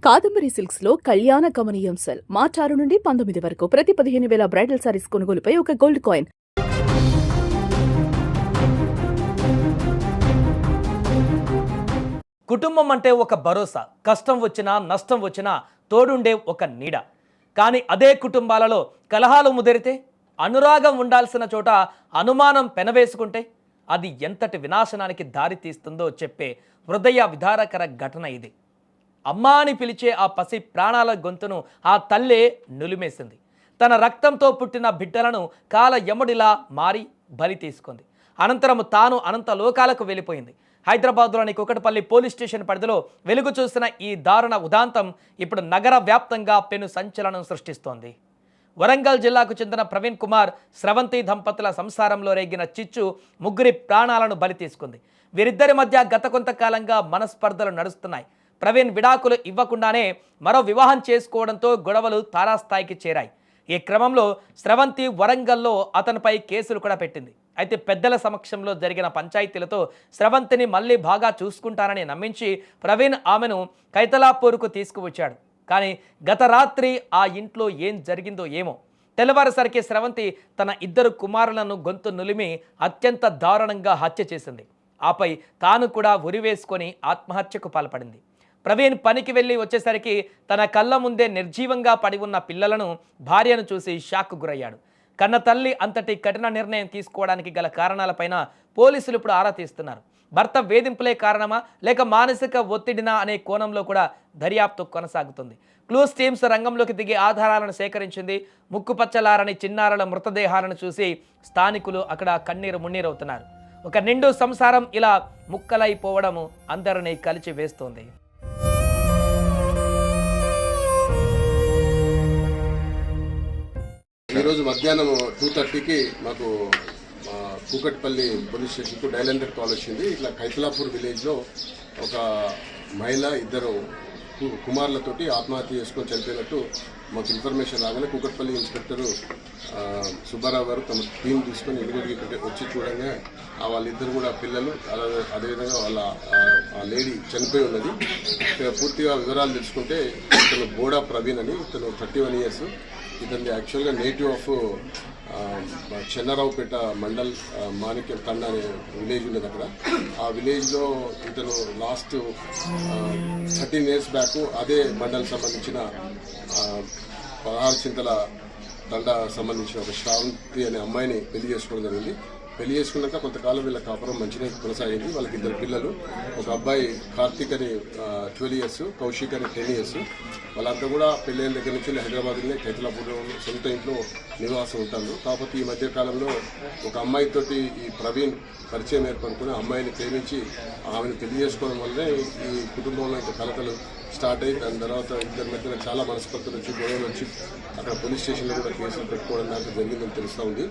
Kadambari silks లో కళ్యాణ గమనీయం cell మార్చి 6 నుండి 19 వరకు ప్రతి 15,000 బ్రైడల్ సారీస్ కొనుగోలుపై ఒక గోల్డ్ కాయిన్. కుటుంబం అంటే ఒక భరోసా, కష్టం వచ్చినా నష్టం వచ్చినా తోడుండే ఒక నీడ. కానీ అదే కుటుంబాలలో కలహాలు ముదిరితే, అనురాగం ఉండాల్సిన చోట అనుమానం పెనవేసుకుంటే అది ఎంతటి వినాశనానికి దారి తీస్తుందో చెప్పే హృదయ విదారకర ఘటన ఇది. అమ్మా అని పిలిచే ఆ పసి ప్రాణాల గొంతును ఆ తల్లే నులిమేసింది. తన రక్తంతో పుట్టిన బిడ్డలను కాల యముడిలా మారి బలి తీసుకుంది. అనంతరం తాను అనంత లోకాలకు వెళ్ళిపోయింది. హైదరాబాద్లోని కుకట్పల్లి పోలీస్ స్టేషన్ పరిధిలో వెలుగు చూసిన ఈ దారుణ ఉదాంతం ఇప్పుడు నగర వ్యాప్తంగా పెను సంచలనం సృష్టిస్తోంది. వరంగల్ జిల్లాకు చెందిన ప్రవీణ్ కుమార్, స్రవంతి దంపతుల సంసారంలో రేగిన చిచ్చు ముగ్గురి ప్రాణాలను బలి తీసుకుంది. వీరిద్దరి మధ్య గత కొంతకాలంగా మనస్పర్ధలు నడుస్తున్నాయి. ప్రవీణ్ విడాకులు ఇవ్వకుండానే మరో వివాహం చేసుకోవడంతో గొడవలు తారాస్థాయికి చేరాయి. ఈ క్రమంలో స్రవంతి వరంగల్లో అతనిపై కేసులు కూడా పెట్టింది. అయితే పెద్దల సమక్షంలో జరిగిన పంచాయతీలతో స్రవంతిని మళ్ళీ బాగా చూసుకుంటానని నమ్మించి ప్రవీణ్ ఆమెను కైతలాపూర్కు తీసుకువచ్చాడు. కానీ గత రాత్రి ఆ ఇంట్లో ఏం జరిగిందో ఏమో. తెల్లవారుసరికి స్రవంతి తన ఇద్దరు కుమారులను గొంతు నులిమి అత్యంత దారుణంగా హత్య చేసింది. ఆపై తాను కూడా ఉరివేసుకొని ఆత్మహత్యకు పాల్పడింది. ప్రవీణ్ పనికి వెళ్ళి వచ్చేసరికి తన కళ్ళ ముందే నిర్జీవంగా పడి ఉన్న పిల్లలను, భార్యను చూసి షాక్కు గురయ్యాడు. కన్న తల్లి అంతటి కఠిన నిర్ణయం తీసుకోవడానికి గల కారణాలపైన పోలీసులు ఇప్పుడు ఆరా తీస్తున్నారు. భర్త వేధింపులే కారణమా లేక మానసిక ఒత్తిడినా అనే కోణంలో కూడా దర్యాప్తు కొనసాగుతుంది. క్లూస్ టీమ్స్ రంగంలోకి దిగి ఆధారాలను సేకరించింది. ముక్కుపచ్చలారని చిన్నారుల మృతదేహాలను చూసి స్థానికులు అక్కడ కన్నీరు మున్నీరవుతున్నారు. ఒక నిండు సంసారం ఇలా ముక్కలైపోవడము అందరినీ కలిచి వేస్తోంది. ఈరోజు మధ్యాహ్నం 2:30కి మాకు కూకట్పల్లి పోలీస్ స్టేషన్కు డయల్ 100 కాల్ వచ్చింది. ఇట్లా కైతలాపూర్ విలేజ్లో ఒక మహిళ ఇద్దరు కుమారులతోటి ఆత్మహత్య చేసుకొని చనిపోయినట్టు మాకు ఇన్ఫర్మేషన్ రాగానే కూకట్పల్లి ఇన్స్పెక్టరు సుబ్బారావు గారు తమ టీం తీసుకొని ఇమీడియట్గా ఇక్కడికి వచ్చి చూడగానే వాళ్ళిద్దరు కూడా పిల్లలు, అదేవిధంగా వాళ్ళ ఆ లేడీ చనిపోయి ఉన్నది. ఇక్కడ పూర్తిగా వివరాలు తెలుసుకుంటే ఇతను బోడా ప్రవీణ్ అని, ఇతను 31 years. ఇతని యాక్చువల్గా నేటివ్ ఆఫ్ చెన్నరావుపేట మండల్ మాణిక్యం తండ అనే విలేజ్ ఉన్నది. అక్కడ ఆ విలేజ్లో ఇతను లాస్ట్ 13 years బ్యాక్ అదే మండల్ సంబంధించిన 16 చింతల తండ సంబంధించిన ఒక శ్రావంతి అనే అమ్మాయిని పెళ్లి చేసుకోవడం జరిగింది. పెళ్లి చేసుకున్నాక కొంతకాలం వీళ్ళ కాపురం మంచిగా కొనసాగింది. వాళ్ళకి ఇద్దరు పిల్లలు, ఒక అబ్బాయి కార్తీక్ అని 12 years, కౌశిక్ అని 10 years. వాళ్ళంతా కూడా పెళ్ళైన దగ్గర నుంచి హైదరాబాద్లోనే కైతలాపూర్లో సొంత ఇంట్లో నివాసం ఉంటారు. కాకపోతే ఈ మధ్య కాలంలో ఒక అమ్మాయితోటి ఈ ప్రవీణ్ పరిచయం ఏర్పడుకుని అమ్మాయిని ప్రేమించి ఆమెను పెళ్లి చేసుకోవడం వల్లనే ఈ కుటుంబంలో ఇంకా కలతలు స్టార్ట్ అయ్యి దాని తర్వాత ఇద్దరి మధ్యన చాలా మనస్పర్ధలు వచ్చి గొడవలు వచ్చి అక్కడ పోలీస్ స్టేషన్లో కూడా కేసులు పెట్టుకోవడం నాకు జరిగిందని తెలుస్తూ ఉంది.